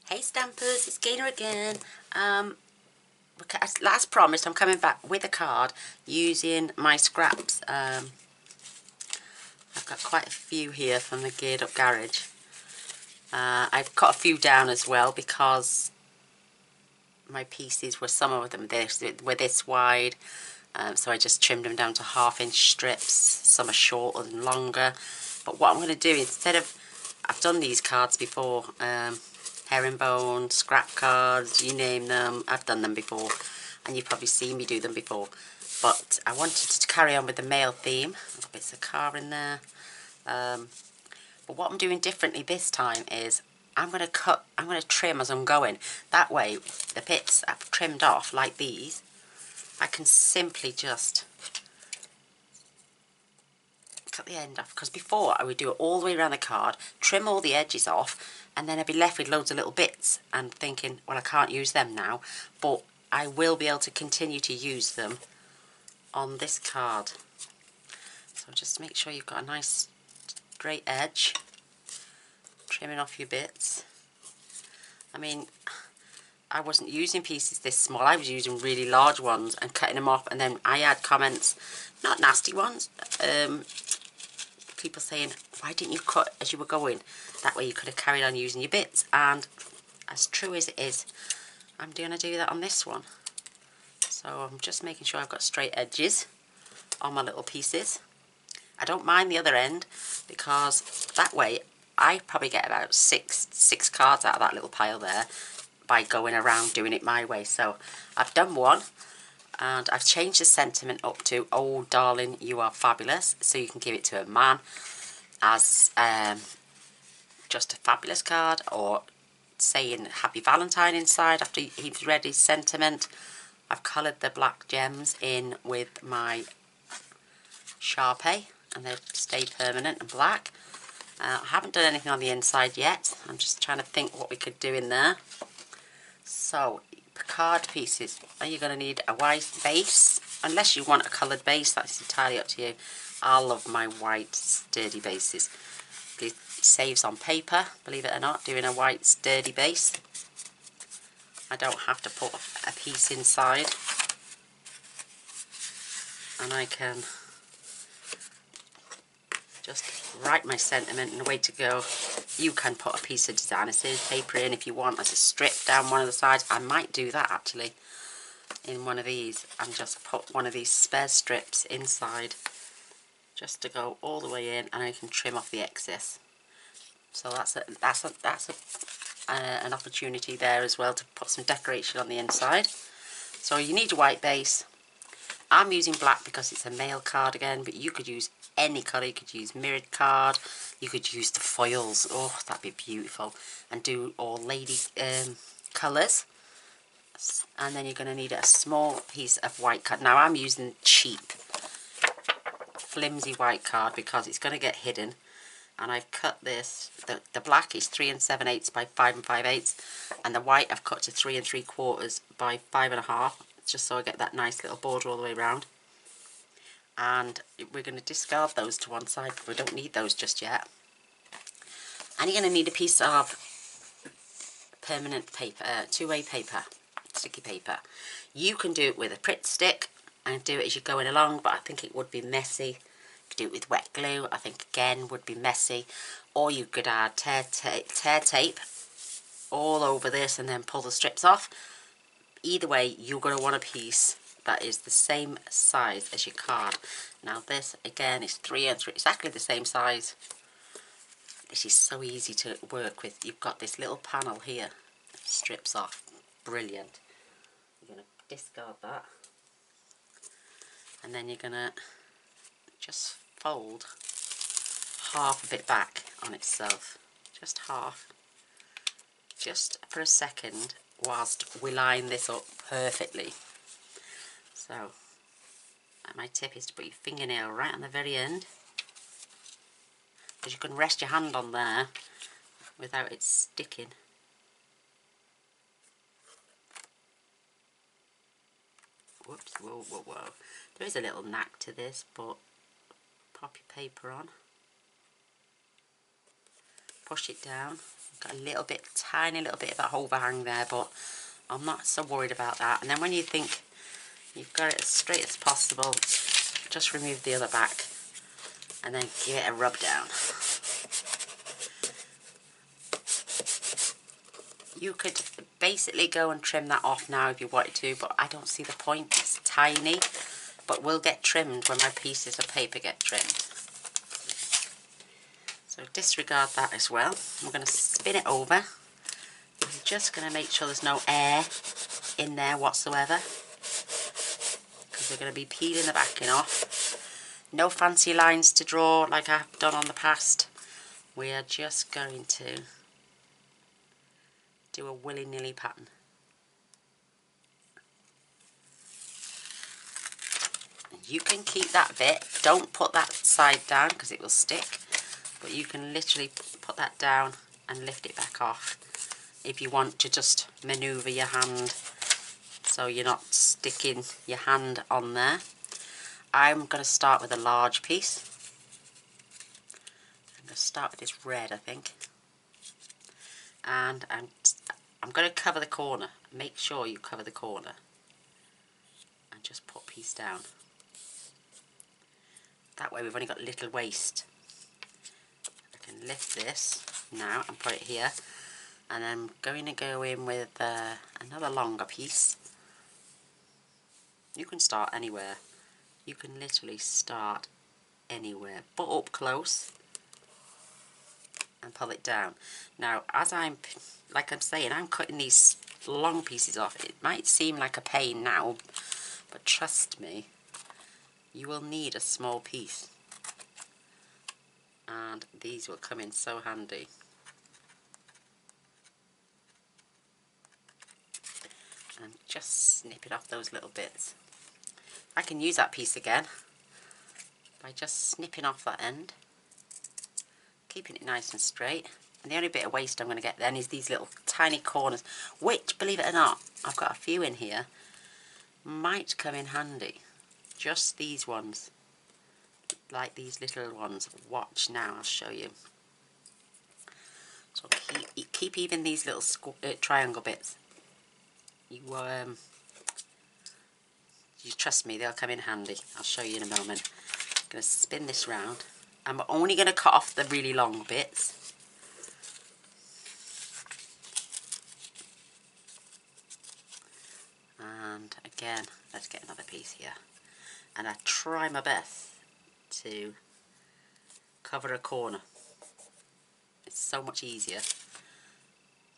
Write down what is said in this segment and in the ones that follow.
Hey Stampers, it's Gaynor again. As last promised, I'm coming back with a card using my scraps. I've got quite a few here from the Geared Up Garage. I've cut a few down as well because my pieces were, some of them were this wide. So I just trimmed them down to 1/2-inch strips. Some are shorter and longer. But what I'm going to do, instead of, I've done these cards before, herringbone, scrap cards, you name them, I've done them before, and you've probably seen me do them before. But I wanted to carry on with the male theme. I've got bits of car in there. But what I'm doing differently this time is I'm going to trim as I'm going. That way, the bits I've trimmed off, like these, I can simply just cut the end off, because before I would do it all the way around the card, trim all the edges off, and then I'd be left with loads of little bits and thinking, well, I can't use them now, but I will be able to continue to use them on this card. So just make sure you've got a nice straight edge, trimming off your bits. I mean, I wasn't using pieces this small, I was using really large ones and cutting them off, and then I had comments, not nasty ones, people saying, why didn't you cut as you were going? That way you could have carried on using your bits. And as true as it is, I'm going to do that on this one. So I'm just making sure I've got straight edges on my little pieces. I don't mind the other end, because that way I probably get about six cards out of that little pile there by going around doing it my way. So I've done one, and I've changed the sentiment up to, oh darling, you are fabulous, so you can give it to a man as just a fabulous card, or saying happy Valentine inside after he's read his sentiment. I've coloured the black gems in with my Sharpie, and they've stayed permanent and black. I haven't done anything on the inside yet. I'm just trying to think what we could do in there. So, card pieces, are you going to need a white base? Unless you want a coloured base, that's entirely up to you. I love my white sturdy bases. It saves on paper, believe it or not, doing a white sturdy base. I don't have to put a piece inside, and I can just write my sentiment and away to go. You can put a piece of designer series paper in if you want as a strip down one of the sides. I might do that actually in one of these, and just put one of these spare strips inside just to go all the way in, and I can trim off the excess. So that's an opportunity there as well to put some decoration on the inside. So you need a white base. I'm using black because it's a male card again, but you could use any colour. You could use mirrored card, you could use the foils, oh that'd be beautiful, and do all lady colours. And then you're going to need a small piece of white card. Now I'm using cheap, flimsy white card because it's going to get hidden. And I've cut this, the black is 3 7/8 by 5 5/8, and the white I've cut to 3 3/4 by 5 1/2, just so I get that nice little border all the way around. And we're going to discard those to one side, but we don't need those just yet. And you're going to need a piece of permanent paper, two-way paper, sticky paper. You can do it with a Pritt stick and do it as you're going along, but I think it would be messy. You could do it with wet glue, I think again would be messy. Or you could add tear tape all over this and then pull the strips off. Either way, you're going to want a piece that is the same size as your card. Now this again is 3 3, exactly the same size. This is so easy to work with. You've got this little panel here, strips off, brilliant. You're going to discard that, and then you're going to just fold half of it back on itself, just half, just for a second whilst we line this up perfectly. So my tip is to put your fingernail right on the very end, because you can rest your hand on there without it sticking. Whoops, whoa, whoa, whoa. There is a little knack to this, but pop your paper on. push it down. Got a little bit, tiny little bit of that overhang there, but I'm not so worried about that. And then when you think you've got it as straight as possible, just remove the other back and then give it a rub down. You could basically go and trim that off now if you wanted to, but I don't see the point. It's tiny, but will get trimmed when my pieces of paper get trimmed. So disregard that as well. I'm going to spin it over. I'm just going to make sure there's no air in there whatsoever, because we're going to be peeling the backing off. No fancy lines to draw like I've done on the past. We are just going to do a willy-nilly pattern. You can keep that bit. Don't put that side down because it will stick. But you can literally put that down and lift it back off if you want to just manoeuvre your hand so you're not sticking your hand on there. I'm going to start with a large piece. I'm going to start with this red, I think. And I'm going to cover the corner. Make sure you cover the corner. And just put a piece down. That way we've only got little waste. I can lift this now and put it here, and I'm going to go in with another longer piece. You can start anywhere. You can literally start anywhere, but up close and pull it down. Now, as I'm saying, I'm cutting these long pieces off. It might seem like a pain now, but trust me, you will need a small piece. And these will come in so handy. And just snip it off those little bits. I can use that piece again by just snipping off that end, keeping it nice and straight. And the only bit of waste I'm going to get then is these little tiny corners, which, believe it or not, I've got a few in here, might come in handy. Just these ones. Like these little ones. Watch now, I'll show you. So keep even these little triangle bits. You trust me, they'll come in handy. I'll show you in a moment. I'm going to spin this round. I'm only going to cut off the really long bits. And again, let's get another piece here. And I try my best to cover a corner. It's so much easier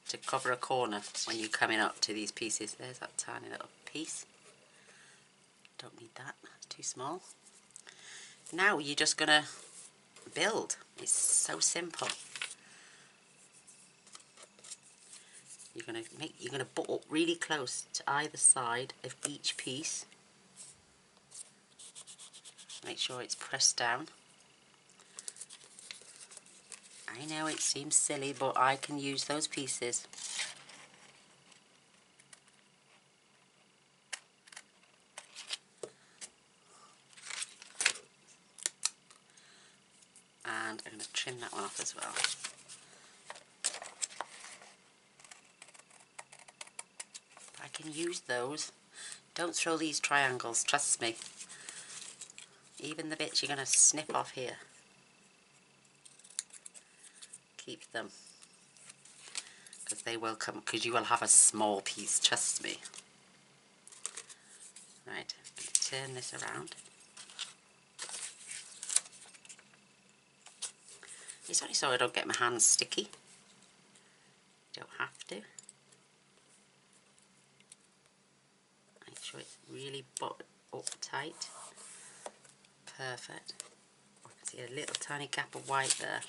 to cover a corner when you're coming up to these pieces. There's that tiny little piece. Don't need that, it's too small. Now you're just gonna build. It's so simple. You're gonna butt up really close to either side of each piece. Make sure it's pressed down. I know it seems silly, but I can use those pieces. And I'm going to trim that one off as well. I can use those. Don't throw these triangles, trust me. Even the bits you're going to snip off here. Keep them. Because they will come, because you will have a small piece, trust me. Right, turn this around. It's only so I don't get my hands sticky. You don't have to. Make sure it's really up tight. Perfect. I can see a little tiny gap of white there.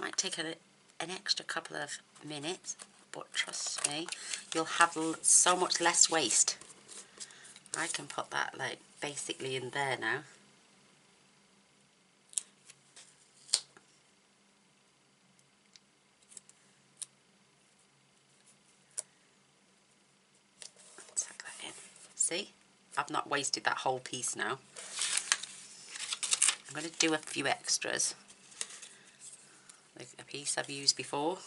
Might take an extra couple of minutes, but trust me, you'll have so much less waste. I can put that like basically in there now. Tuck that in. See? I've not wasted that whole piece now. I'm going to do a few extras, like a piece I've used before.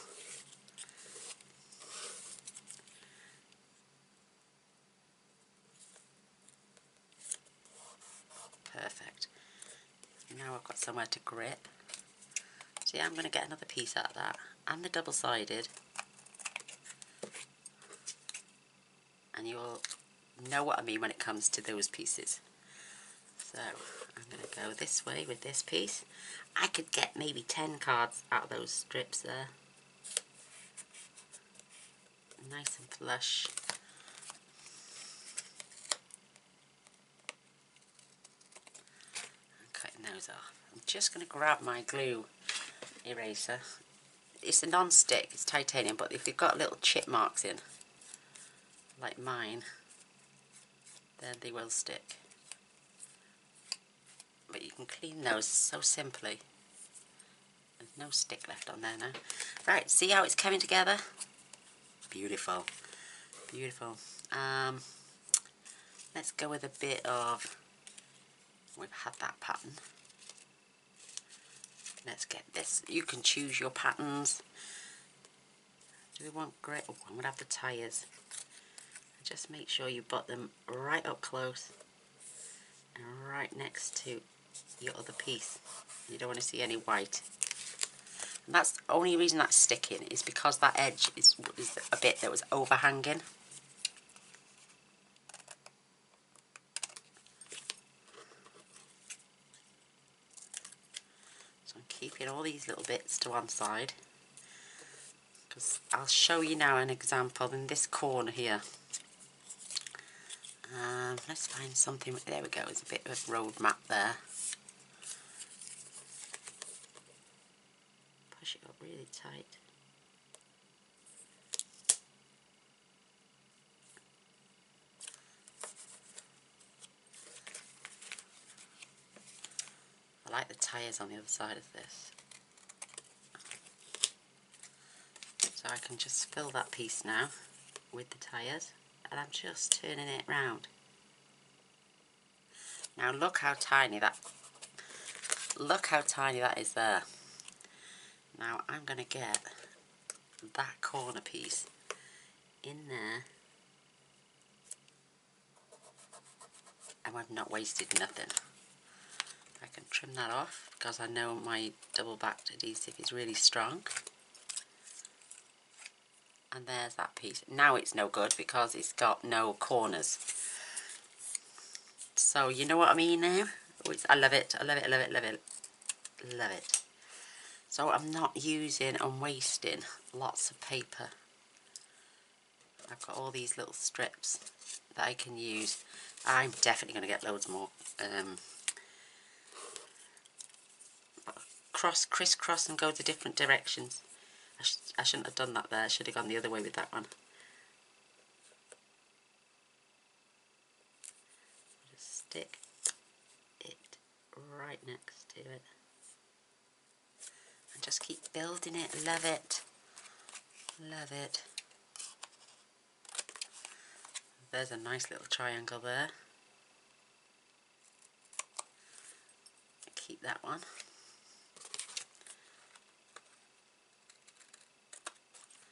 Perfect. Now I've got somewhere to grip. So yeah, I'm going to get another piece out of that, and the double-sided, and you'll know what I mean when it comes to those pieces. So I'm going to go this way with this piece. I could get maybe 10 cards out of those strips there. Nice and flush. I'm cutting those off. I'm just going to grab my glue eraser. It's a non-stick, it's titanium, but if you've got little chip marks in, like mine, then they will stick. But you can clean those so simply. There's no stick left on there now. Right, see how it's coming together? Beautiful, beautiful. Let's go with a bit of, we've had that pattern. Let's get this. You can choose your patterns. Do we want grey? Oh, I'm going to have the tyres. Just make sure you put them right up close and right next to your other piece. You don't want to see any white. And that's the only reason that's sticking, is because that edge is a bit that was overhanging. So I'm keeping all these little bits to one side, because I'll show you now an example in this corner here. Let's find something. There we go. There's a bit of a road map there. Push it up really tight. I like the tyres on the other side of this. So I can just fill that piece now with the tyres, and I'm just turning it round. Now look how tiny that is there. Now I'm going to get that corner piece in there, and I've not wasted nothing. I can trim that off because I know my double-backed adhesive is really strong. And there's that piece. Now it's no good because it's got no corners. So you know what I mean now? I love it, I love it, I love it, love it, love it. So I'm not using and wasting lots of paper. I've got all these little strips that I can use. I'm definitely going to get loads more. Crisscross and go to different directions. I shouldn't have done that there. I should have gone the other way with that one. Just stick it right next to it. And just keep building it. Love it. Love it. There's a nice little triangle there. Keep that one.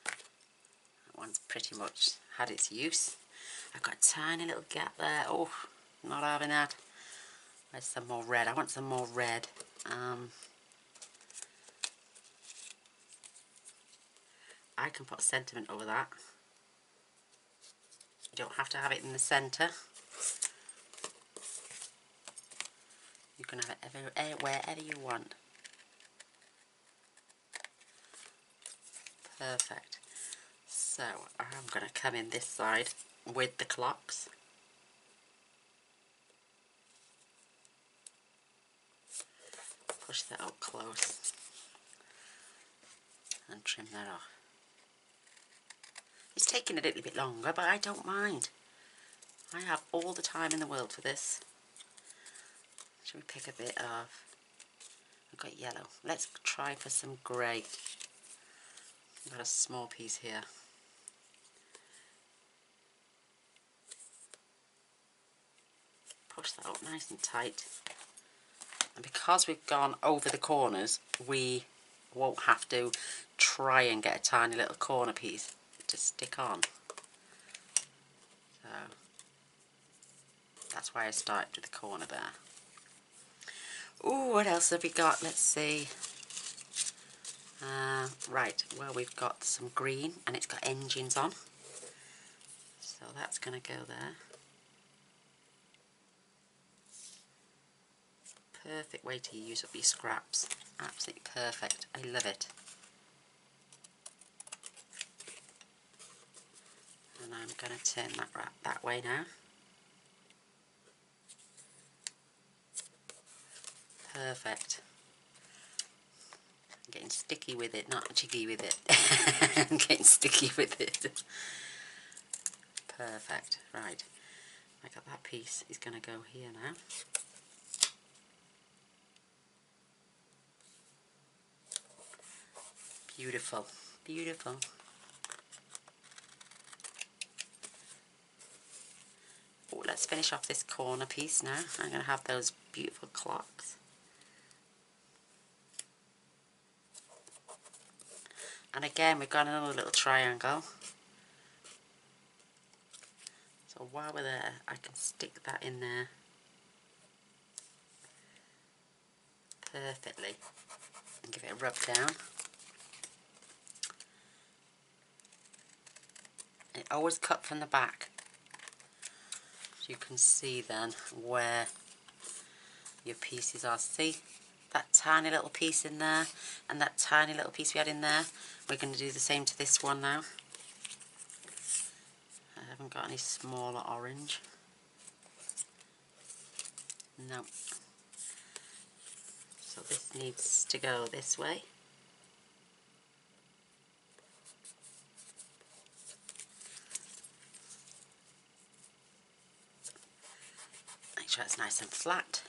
That one's pretty much had its use. I've got a tiny little gap there. Oh, not having that. There's some more red. I want some more red. I can put sentiment over that. You don't have to have it in the centre. You can have it wherever you want. Perfect. So I'm going to come in this side with the clocks. Push that up close and trim that off. It's taking a little bit longer, but I don't mind. I have all the time in the world for this. Should we pick a bit of... I've got yellow. Let's try for some grey. I've got a small piece here. Push that up nice and tight. And because we've gone over the corners, we won't have to try and get a tiny little corner piece to stick on. So that's why I started with the corner there. Ooh, what else have we got? Let's see. Right, well, we've got some green and it's got engines on. So that's going to go there. Perfect way to use up your scraps. Absolutely perfect. I love it. And I'm going to turn that wrap that way now. Perfect. I'm getting sticky with it, not jiggy with it. I'm getting sticky with it. Perfect. Right. I got that piece. Is going to go here now. Beautiful. Beautiful. Oh, let's finish off this corner piece now. I'm going to have those beautiful clocks. And again, we've got another little triangle. So while we're there, I can stick that in there perfectly and give it a rub down. It always cut from the back. So you can see then where your pieces are. See that tiny little piece in there and that tiny little piece we had in there? We're going to do the same to this one now. I haven't got any smaller orange. No. So this needs to go this way. Make sure it's nice and flat.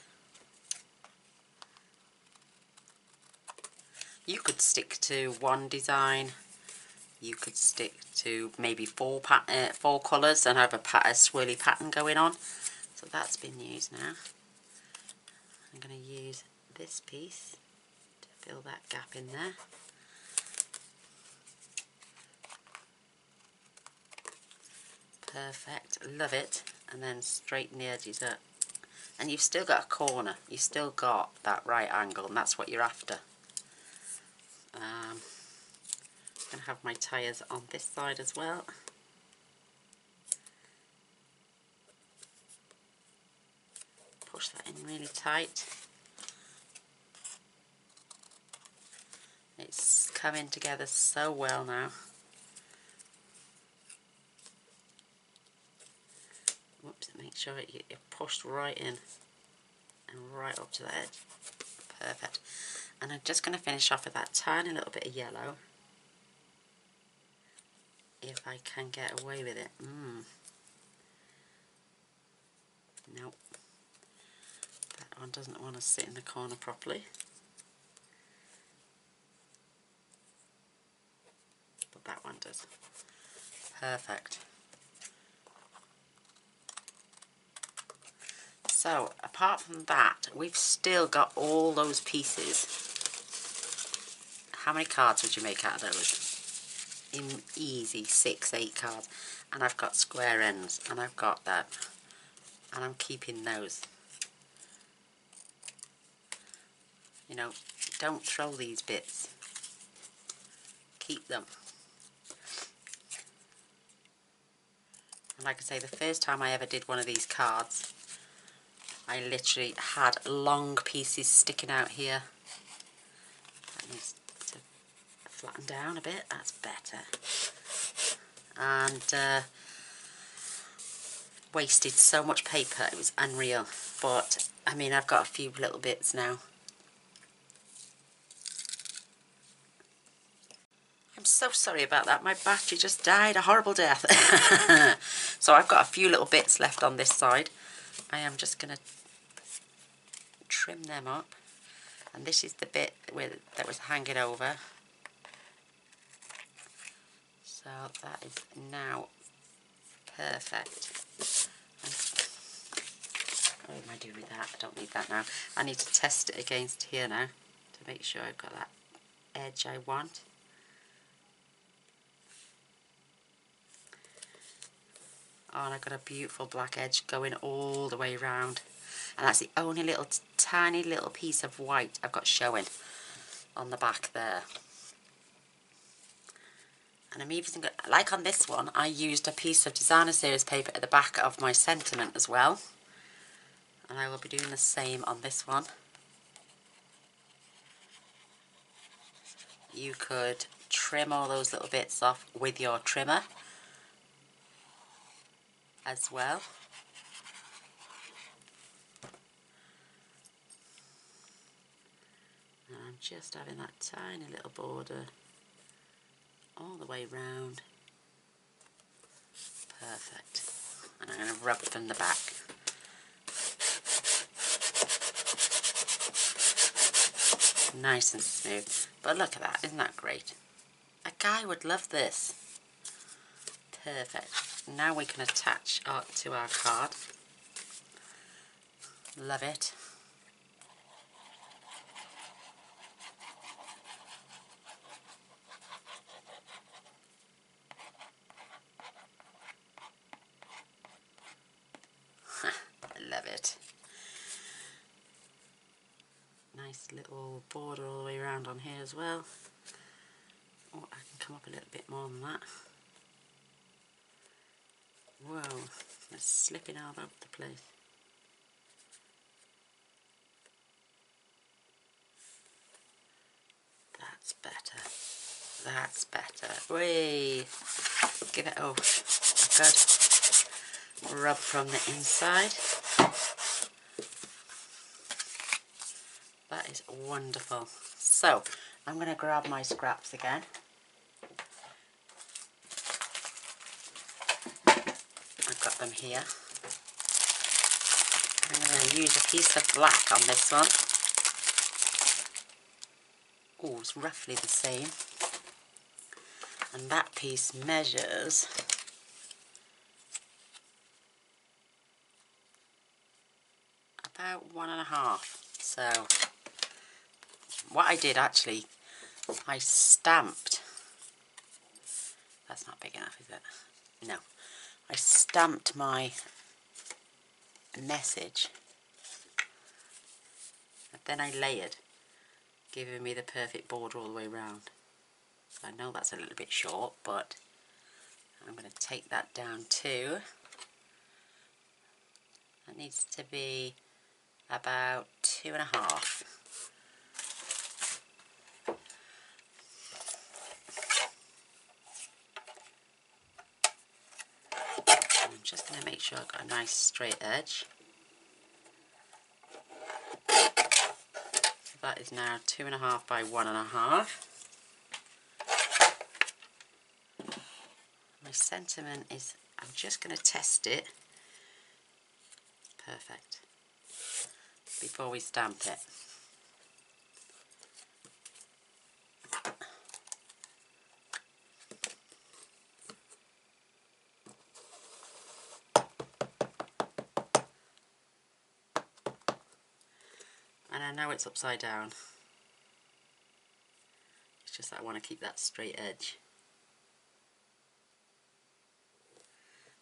You could stick to one design. You could stick to maybe four colours and have a swirly pattern going on. So that's been used now. I'm going to use this piece to fill that gap in there. Perfect, love it. And then straighten the edges up. And you've still got a corner, you've still got that right angle, and that's what you're after. I'm going to have my tyres on this side as well. Push that in really tight. It's coming together so well now. Whoops, make sure you're pushed right in and right up to the edge. Perfect. And I'm just going to finish off with that tiny little bit of yellow. If I can get away with it. Nope. That one doesn't want to sit in the corner properly. But that one does. Perfect. So, apart from that, we've still got all those pieces. How many cards would you make out of those? Easy, 6, 8 cards. And I've got square ends, and I've got that. And I'm keeping those. You know, don't throw these bits. Keep them. And like I say, the first time I ever did one of these cards, I literally had long pieces sticking out here. That needs to flatten down a bit, that's better. And wasted so much paper, it was unreal. But, I mean, I've got a few little bits now. I'm so sorry about that, my battery just died a horrible death. So I've got a few little bits left on this side. I am just going to trim them up. And this is the bit that was hanging over. So that is now perfect. What am I doing with that? I don't need that now. I need to test it against here now to make sure I've got that edge I want. Oh, and I've got a beautiful black edge going all the way around. And that's the only little tiny little piece of white I've got showing on the back there. And I'm even, like on this one, I used a piece of designer series paper at the back of my sentiment as well. And I will be doing the same on this one. You could trim all those little bits off with your trimmer as well. And I'm just having that tiny little border all the way round. Perfect. And I'm going to rub from the back. Nice and smooth. But look at that, isn't that great? A guy would love this. Perfect. Now we can attach to our card. Love it. I love it. Nice little border all the way around on here as well. Oh, I can come up a little bit more than that. Whoa, it's slipping all over the place. That's better. That's better. Whee! Give it a good rub from the inside. That is wonderful. So, I'm going to grab my scraps again. I've got them here. I'm going to use a piece of black on this one. Oh, it's roughly the same. And that piece measures about 1.5. So, what I did actually, I stamped. That's not big enough, is it? No. I stamped my message. And then I layered, giving me the perfect border all the way around. So I know that's a little bit short, but I'm going to take that down too. That needs to be about 2.5. I'm just going to make sure I've got a nice straight edge. So that is now 2.5 by 1.5. My sentiment is, I'm just going to test it. Perfect. Before we stamp it. And I know it's upside down. It's just that I want to keep that straight edge.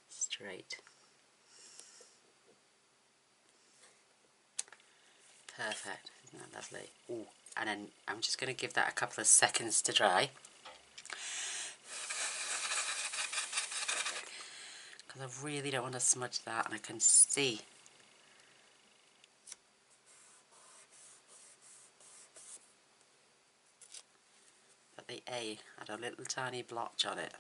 Straight. Perfect. Isn't that lovely? Ooh. And then I'm just going to give that a couple of seconds to dry. Because I really don't want to smudge that, and I can see that the A had a little tiny blotch on it.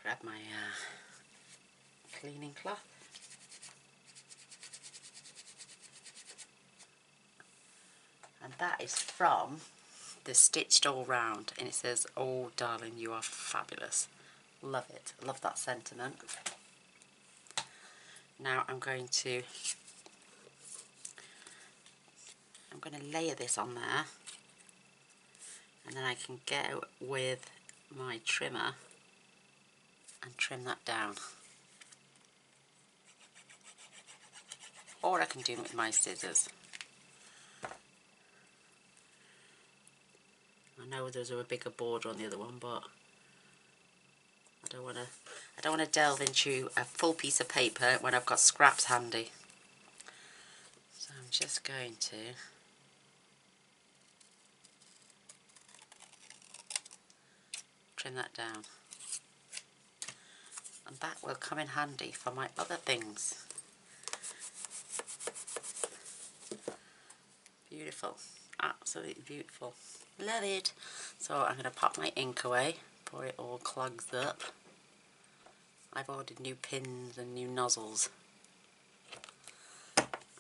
Grab my cleaning cloth. And that is from the Stitched All Round, and it says, "Oh darling, you are fabulous." Love it. Love that sentiment. Now I'm going to layer this on there, and then I can go with my trimmer and trim that down. Or I can do it with my scissors. I know there's a bigger border on the other one, but I don't want to delve into a full piece of paper when I've got scraps handy. So I'm just going to trim that down. And that will come in handy for my other things. Beautiful, absolutely beautiful. Love it. So I'm going to pop my ink away before it all clogs up. I've ordered new pins and new nozzles.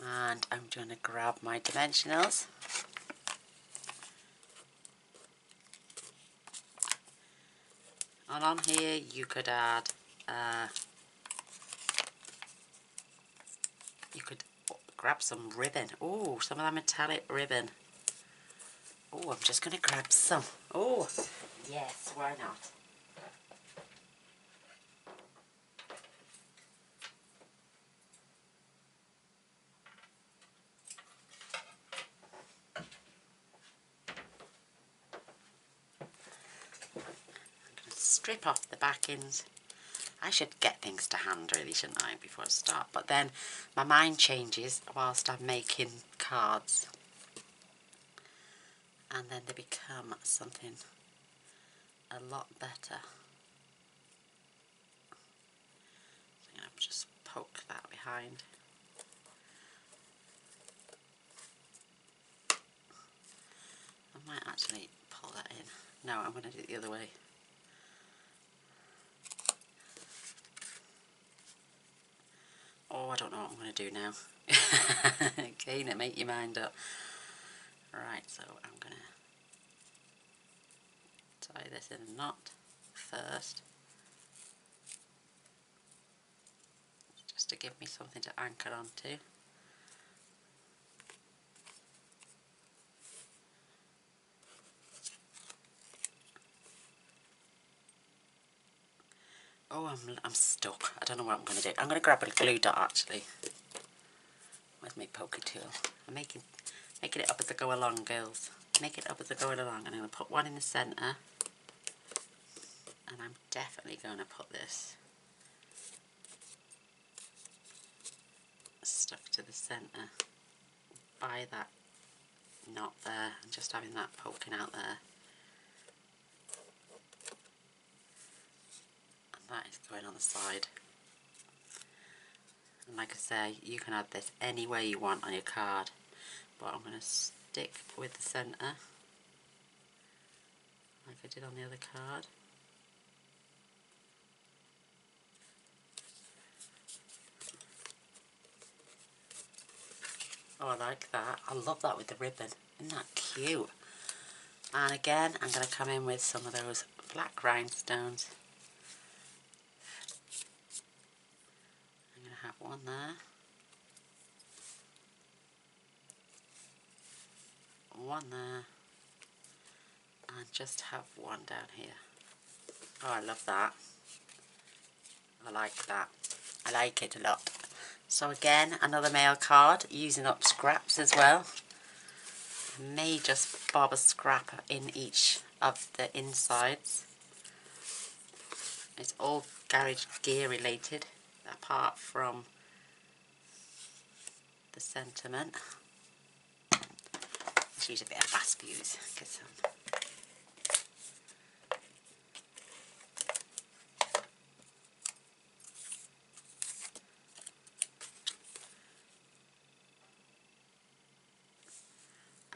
And I'm going to grab my dimensionals. And on here you could add, you could grab some ribbon. Oh, some of that metallic ribbon. Oh, I'm just going to grab some. Oh, yes, why not? I'm going to strip off the backings. I should get things to hand really, shouldn't I, before I start? But then my mind changes whilst I'm making cards. And then they become something a lot better. So I'm going to just poke that behind. I might actually pull that in. No, I'm going to do it the other way. Oh, I don't know what I'm going to do now. Okay, now make your mind up. Right, so I'm going to tie this in a knot first. Just to give me something to anchor onto. Oh, I'm stuck. I don't know what I'm going to do. I'm going to grab a glue dot actually. Where's my pokey tool? I'm making it up as I go along, girls. Make it up as I go along. And I'm going to put one in the centre. And I'm definitely going to put this stuck to the centre by that knot there. And just having that poking out there. And that is going on the side. And like I say, you can add this any way you want on your card, but I'm going to stick with the centre like I did on the other card. Oh, I like that. I love that with the ribbon. Isn't that cute? And again, I'm going to come in with some of those black rhinestones. I'm going to have one there. One there. And just have one down here. Oh, I love that. I like that. I like it a lot. So again, another mail card, using up scraps as well. I may just bob a scrap in each of the insides. It's all garage gear related, apart from the sentiment. Let's use a bit of fast fuse. Get some.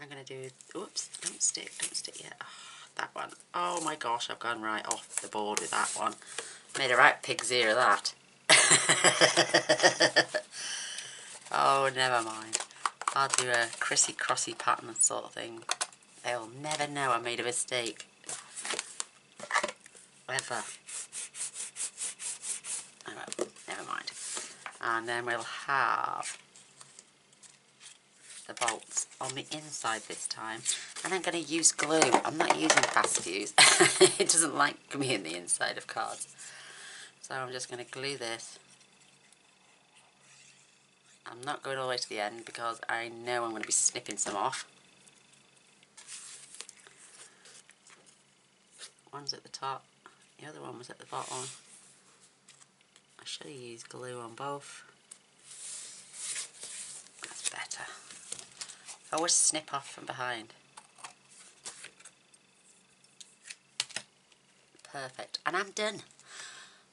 I'm going to do, oops, don't stick yet. Oh, that one. Oh my gosh, I've gone right off the board with that one. Made a right pig's ear of that. Oh, never mind. I'll do a crissy-crossy pattern sort of thing. They'll never know I made a mistake. Ever. Oh, never mind. And then we'll have the bolts on the inside this time, and I'm going to use glue. I'm not using fast fuse. It doesn't like me in the inside of cards. So I'm just going to glue this. I'm not going all the way to the end because I know I'm going to be snipping some off. One's at the top, the other one was at the bottom. I should have used glue on both. That's better. Always snip off from behind. Perfect. And I'm done.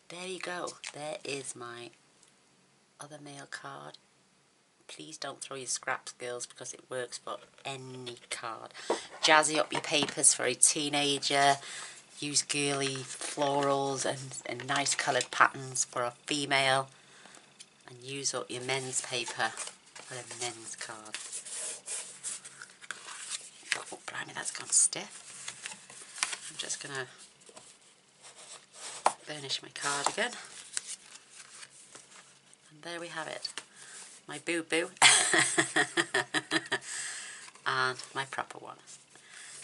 There you go. There is my other mail card. Please don't throw your scraps, girls, because it works for any card. Jazzy up your papers for a teenager. Use girly florals and nice coloured patterns for a female. And use up your men's paper for a men's card. Oh, blimey, that's gone stiff. I'm just going to burnish my card again. And there we have it. My boo-boo. And my proper one.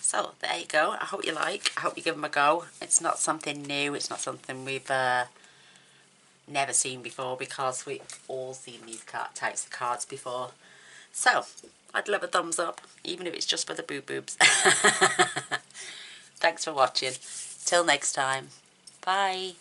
So, there you go. I hope you like. I hope you give them a go. It's not something new. It's not something we've never seen before, because we've all seen these types of cards before. So, I'd love a thumbs up, even if it's just for the boo-boobs. Thanks for watching. Till next time. Bye.